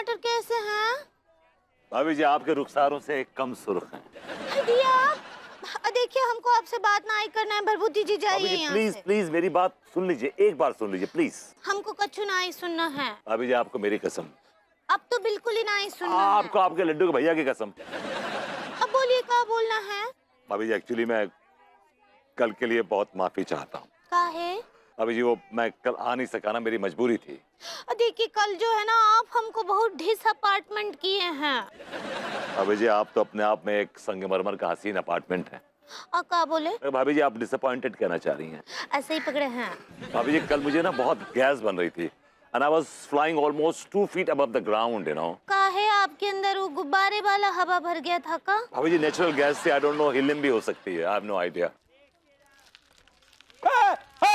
टमाटर कैसे हैं? भाभी जी आपके रुखसारों से कम सुर्ख हैं। देखिए हमको आपसे बात ना ही करना है, भरभूति जी जाइए यहाँ प्लीज से। प्लीज मेरी बात सुन लीजिए, एक बार सुन लीजिए प्लीज। हमको कछु ना ही सुनना है। भाभी जी आपको मेरी कसम। अब तो बिल्कुल ही ना ही सुनना है। आपको आपके लड्डू के भैया की कसम। अब बोलिए क्या बोलना है? भाभी जी एक्चुअली मैं कल के लिए बहुत माफी चाहता हूँ। काहे? भाभी जी वो मैं कल आ नहीं सका ना, मेरी मजबूरी थी। देखिए कल जो है ना आप हमको बहुत डिसअपॉइंटमेंट किए हैं। भाभी जी आप तो अपने आप में एक संगमरमर का हसीन अपार्टमेंट है। क्या बोले? भाभी जी आप डिसअपॉइंटेड कहना चाह रही हैं। ऐसे ही पकड़े हैं। भाभी जी कल मुझे ना बहुत गैस बन रही थी and I was flying almost 2 feet above the ground, you know. काहे आपके अंदर वो गुब्बारे वाला हवा भर गया था का? भाभी जी नेचुरल गैस से I don't know हीलियम भी हो सकती है। I have no idea.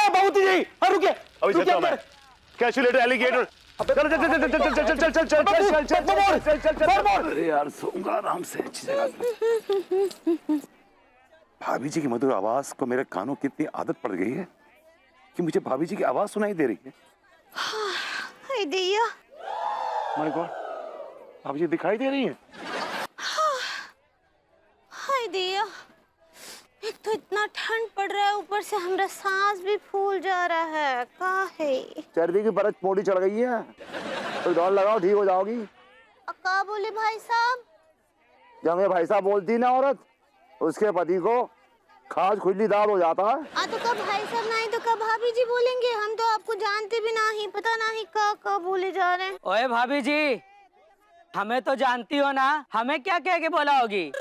Bhagwati जी रुकिए। अभी चलता हूँ मैं। कैचुलेटर एलिगेटर। चल चल चल चल चल चल चल चल चल चल चल चल चल। अरे यार सोऊंगा आराम से अच्छी जगह पे। भाभी जी की मधुर आवाज को मेरे कानों की इतनी आदत पड़ गई है कि मुझे भाभी जी की आवाज सुनाई दे रही है। हाय दैया। माय गॉड, भाभी जी दिखाई दे रही हैं। हाय दैया, एक तो इतना ठंड पड़ रहा है, ऊपर से हमारा सांस भी फूल जा रहा है। काहे? चर्बी की परत मोटी चढ़ गई है, तो दौड़ लगाओ ठीक हो जाओगी। क्या बोले भाई साहब? जब हमें भाई साहब बोलती ना औरत, उसके पति को खाज खुजलीदार हो जाता है। तो कब भाई साहब नहीं तो कब भाभी जी बोलेंगे? हम तो आपको जानते भी नहीं, पता नहीं क्या बोले जा रहे हैं। ओए भाभी जी, हमें तो जानती हो ना, हमें क्या कह के बोला होगी?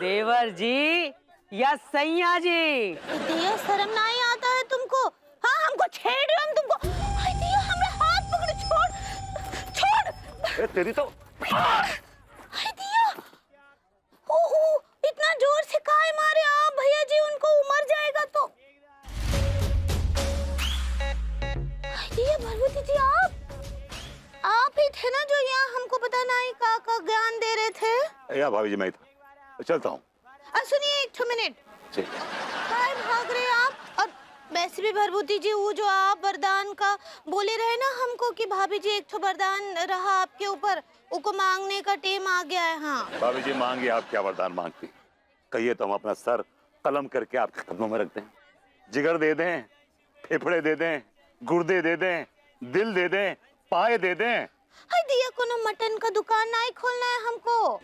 देवर जी या सैया जी? दिया शर्म नहीं आता है तुमको? हाँ हमको छेड़ रहे हो हम तुमको। हाय दिया हमरा हाथ पकड़ो, छोड़ छोड़। तेरी तो हाय दिया, ओ इतना जोर से काहे मारे आप भैया जी? उनको मर जाएगा तो। हाय दिया भरभूति जी आप ही थे ना जो यहाँ हमको पता नहीं का ज्ञान दे रहे थे? या भाभी जी मैं था, चलता हूँ। सुनिए एक मिनट, काहे भाग रहे आप? और वैसे भी भरभूति जी वो जो आप वरदान का बोले रहे ना हमको कि भाभी जी एक वरदान रहा आपके ऊपर, उको मांगने का टेम आ गया है। हाँ भाभी जी मांगिए, आप क्या वरदान मांगती कहिए तो हम अपना सर कलम करके आपके कदमों में रख दें। जिगर दे दें, फेफड़े दे दें, गुर्दे दे दें, दिल दे दें, पाए दे दें। हाय दिया कोनो मटन का दुकान नहीं खोलना है हमको,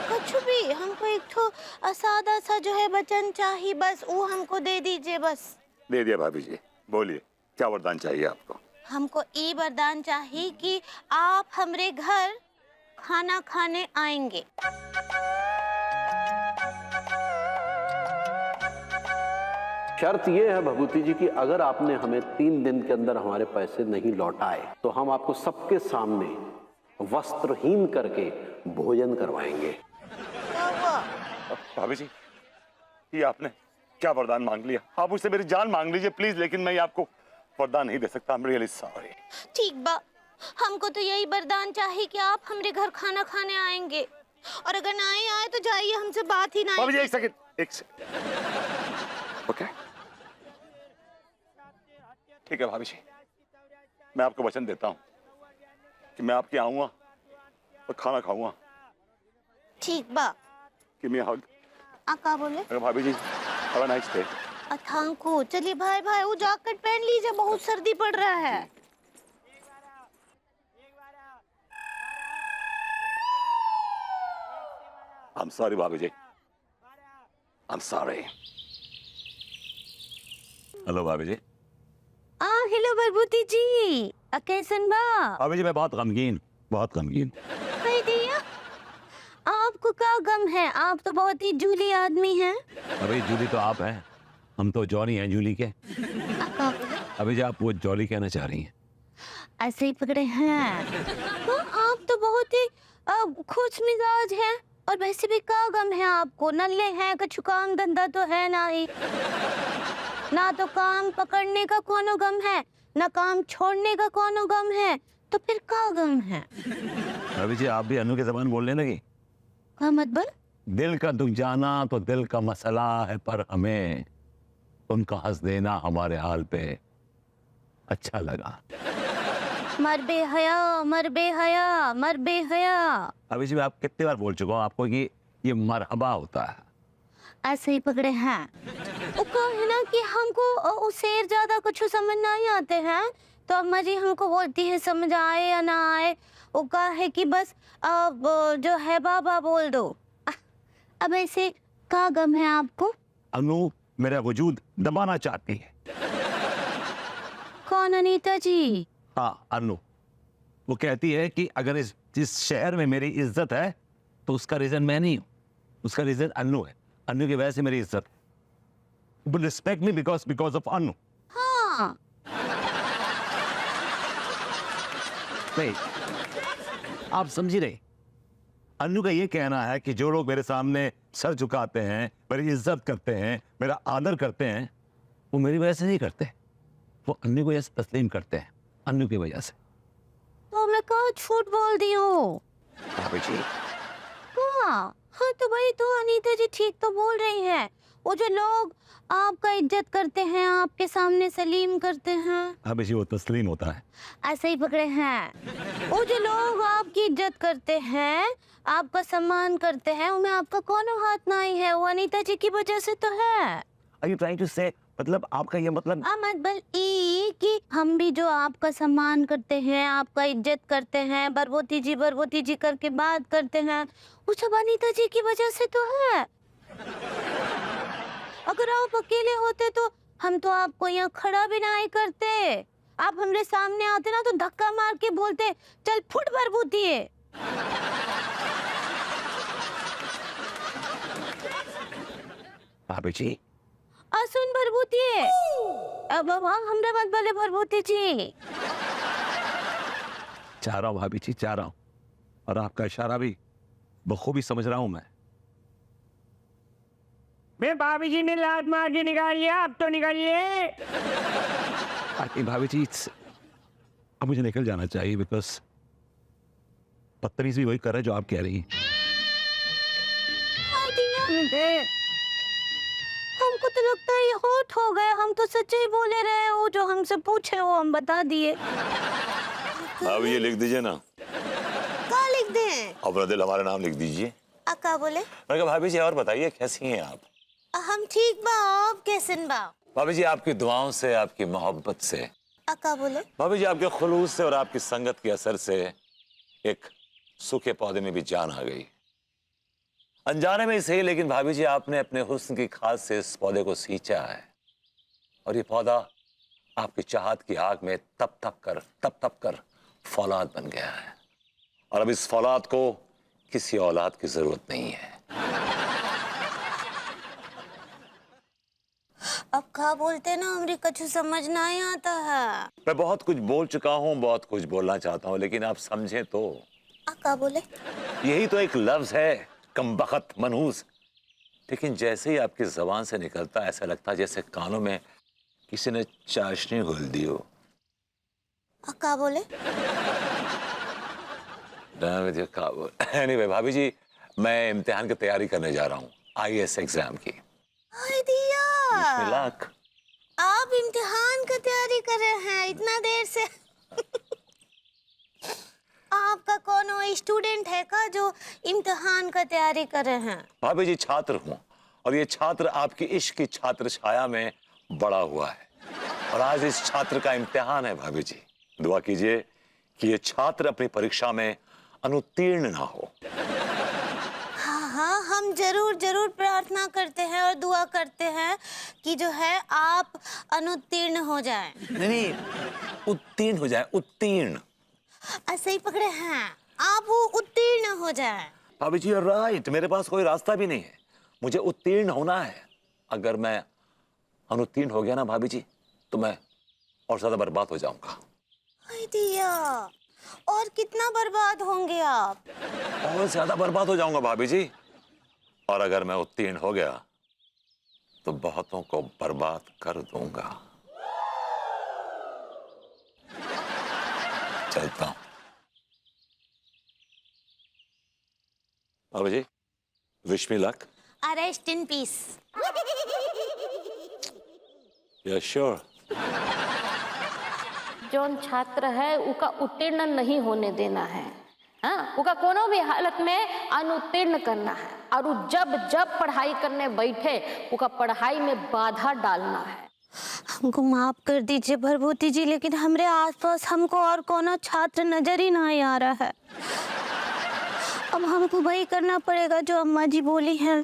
कुछ भी। हमको एक तो सादा सा जो है वचन चाहिए, बस वो हमको दे दीजिए बस। दे दिया भाभी जी, बोलिए क्या वरदान चाहिए आपको? हमको ये वरदान चाहिए कि आप हमरे घर खाना खाने आएंगे। शर्त यह है भगवती जी कि अगर आपने हमें 3 दिन के अंदर हमारे पैसे नहीं लौटाए तो हम आपको सबके सामने वस्त्रहीन करके भोजन करवाएंगे। भाभी जी ये आपने क्या वरदान मांग लिया? आप मुझसे मेरी जान मांग लीजिए प्लीज, लेकिन मैं आपको वरदान नहीं दे सकता। I'm really sorry। ठीक बा, हमको तो यही वरदान चाहिए कि आप हमरे घर खाना खाने आएंगे, और अगर नहीं आए तो जाइए, हमसे बात ही नहीं। भाभी जी एक सेकंड। ओके ठीक है भाभी जी, मैं आपको वचन देता हूँ कि मैं आपके आऊंगा और खाना खाऊंगा। ठीक बा। कि मैं हग। क्या बोले? भाभी जी have a nice day. Thank you. चलिए भाई वो जैकेट पहन लीजिए, बहुत सर्दी पड़ रहा है। I'm sorry भाभी जी, I'm sorry। हेलो भाभी जी। हेलो भरभूति जी, कैसन बा? भाभी जी मैं बहुत गमगीन। दिया आपको क्या गम है? आप तो बहुत ही जूली आदमी हैं। अभी जूली तो आप हैं, हम तो जॉनी हैं जूली के। अभी जी आप वो जॉली कहना चाह रही हैं? ऐसे ही पकड़े हैं। तो आप तो बहुत ही खुश मिजाज हैं, और वैसे भी क्या गम है आपको? नल्ले हैं, कुछ काम धंधा तो है ना ही, ना तो काम पकड़ने का कोनो गम है, ना काम छोड़ने का कोनो गम है, तो फिर क्या गम है? अभी जी आप भी अनु की जबान बोलने लगी। क्या मतलब? दिल का दुख जाना तो दिल का मसला है, पर हमें उनका हंस देना हमारे हाल पे अच्छा लगा। मर बेहया, मर बेहया, मर बेहया। अभी जी मैं आप कितनी बार बोल चुका हूँ आपको कि ये मरहबा होता है। ऐसे ही पकड़े हैं। वो कहे ना कि हमको शेर ज्यादा कुछ समझ नहीं आते हैं, तो अम्मा जी हमको बोलती है समझ आए या ना आए, वो कहा है कि बस जो है बाबा बोल दो। अब ऐसे क्या गम है आपको? अनु मेरा वजूद दबाना चाहती है। कौन अनीता जी? हाँ अनु, वो कहती है कि अगर जिस शहर में मेरी इज्जत है तो उसका रीजन मैं नहीं हूँ, उसका रीजन अनु है। अनु की वजह से मेरी इज्जत। रिस्पेक्ट मी बिकॉज ऑफ अनु। हाँ। नहीं, आप समझी नहीं। अनु का ये कहना है कि जो लोग मेरे सामने सर झुकाते हैं, मेरी इज्जत करते हैं, मेरा आदर करते हैं, वो मेरी वजह से नहीं करते, वो अनु की वजह से तस्लीम करते हैं, अनु की वजह से। तो मैं कहाँ झूठ बोल दी हूँ? भाभी जी हाँ तो भाई, तो अनीता जी ठीक तो बोल रही है। वो जो लोग आपका इज्जत करते हैं, आपके सामने सलीम करते हैं, भाभी जी वो तस्लीम होता है। ऐसे ही पकड़े हैं। वो जो लोग आपकी इज्जत करते हैं, आपका सम्मान करते हैं, उनमें आपका कौन हाथ नहीं है, वो अनीता जी की वजह से तो है। Are you trying to say, मतलब आपका ये मतलब? मतलब ई कि हम भी जो आपका सम्मान करते हैं, आपका इज्जत करते हैं, बरबोती जी करके बात करते हैं, वो सब अनीता जी की वजह से तो है। अगर आप अकेले होते तो हम तो आपको यहाँ खड़ा भी नहीं करते। आप हमारे सामने आते ना तो धक्का मार के बोलते चल फुट बरबोती है। भाभी जी सुन भरभूति है। अब हमरा मत बोले भरभूति जी। चाह रहा हूँ भाभी जी, चाह रहा हूँ, और आपका इशारा भी बखूबी समझ रहा हूँ मैं। भाभी जी ने लात मार के निकालिए, आप तो निकालिए। भाभी जी अब मुझे निकल जाना चाहिए, बिकॉज बदतमीजी भी वही कर रहे जो आप कह रही हैं। हमको तो लगता है ये होट हो गए, हम तो सच्चे ही बोले रहे, वो जो हमसे पूछे वो हम बता दिए। अब ये लिख दीजिए ना। क्या लिख दें? अपना दिल हमारा नाम लिख दीजिए। अक्का बोले? मैं कहा भाभी जी और बताइए कैसी हैं आप? हम ठीक बा, आप कैसन बा? भाभी जी आपकी दुआओं से, आपकी मोहब्बत से। अक्का बोले? भाभी जी आपके खुलूस से और आपकी संगत के असर से एक सूखे पौधे में भी जान आ गई। अनजाने में ही सही, लेकिन भाभी जी आपने अपने हुस्न की खाद से इस पौधे को सींचा है, और ये पौधा आपकी चाहत की आग में तप तप कर फौलाद बन गया है, और अब इस फौलाद को किसी औलाद की जरूरत नहीं है। अब क्या बोलते ना, हमरी कुछ समझ नहीं आता है। मैं बहुत कुछ बोल चुका हूँ, बहुत कुछ बोलना चाहता हूँ, लेकिन आप समझे तो। अक्का बोले? यही तो एक लफ्ज है, कमबख्त, मनहूस, लेकिन जैसे ही आपकी जबान से निकलता ऐसा लगता है जैसे कानों में किसी ने चाशनी घोल दी हो। अक्का बोले? एनीवे भाभी जी, मैं इम्तिहान की तैयारी करने जा रहा हूँ, IAS एग्जाम की। लाख आप इम्तिहान का तैयारी कर रहे हैं इतना देर से? आपका कौन स्टूडेंट है का जो इम्तिहान का तैयारी कर रहे हैं? भाभी जी छात्र हूँ, और ये छात्र आपकी इश्क की छात्र छाया में बड़ा हुआ है, और आज इस छात्र का इम्तिहान है। भाभी जी दुआ कीजिए कि ये छात्र अपनी परीक्षा में अनुत्तीर्ण ना हो। हाँ, हम जरूर प्रार्थना करते हैं और दुआ करते हैं कि जो है आप अनुत्तीर्ण हो जाएं। नहीं, उत्तीर्ण हो जाए, उत्तीर्ण। ऐसे ही पकड़े हैं, आप वो उत्तीर्ण हो जाएं। भाभी जी राइट, मेरे पास कोई रास्ता भी नहीं है, मुझे उत्तीर्ण होना है। अगर मैं अनुत्तीर्ण हो गया ना भाभी जी, तो मैं और ज्यादा बर्बाद हो जाऊंगा। और कितना बर्बाद होंगे आप? और ज्यादा बर्बाद हो जाऊंगा भाभी जी, और अगर मैं उत्तीर्ण हो गया तो बहुतों को बर्बाद कर दूंगा। चलता हूं भाभी जी, wish me luck. Rest in peace. You sure? जौन छात्र है उका उत्तीर्ण नहीं होने देना है। हाँ, उका कोनो भी हालत में अनुत्तीर्ण करना है और उ जब जब पढ़ाई करने बैठे उका पढ़ाई में बाधा डालना है। हमको माफ कर दीजिए भरभूति जी, लेकिन हमरे आसपास हमको और कोनो छात्र नजर ही नहीं आ रहा है। अब हमको वही करना पड़ेगा जो अम्मा जी बोली हैं।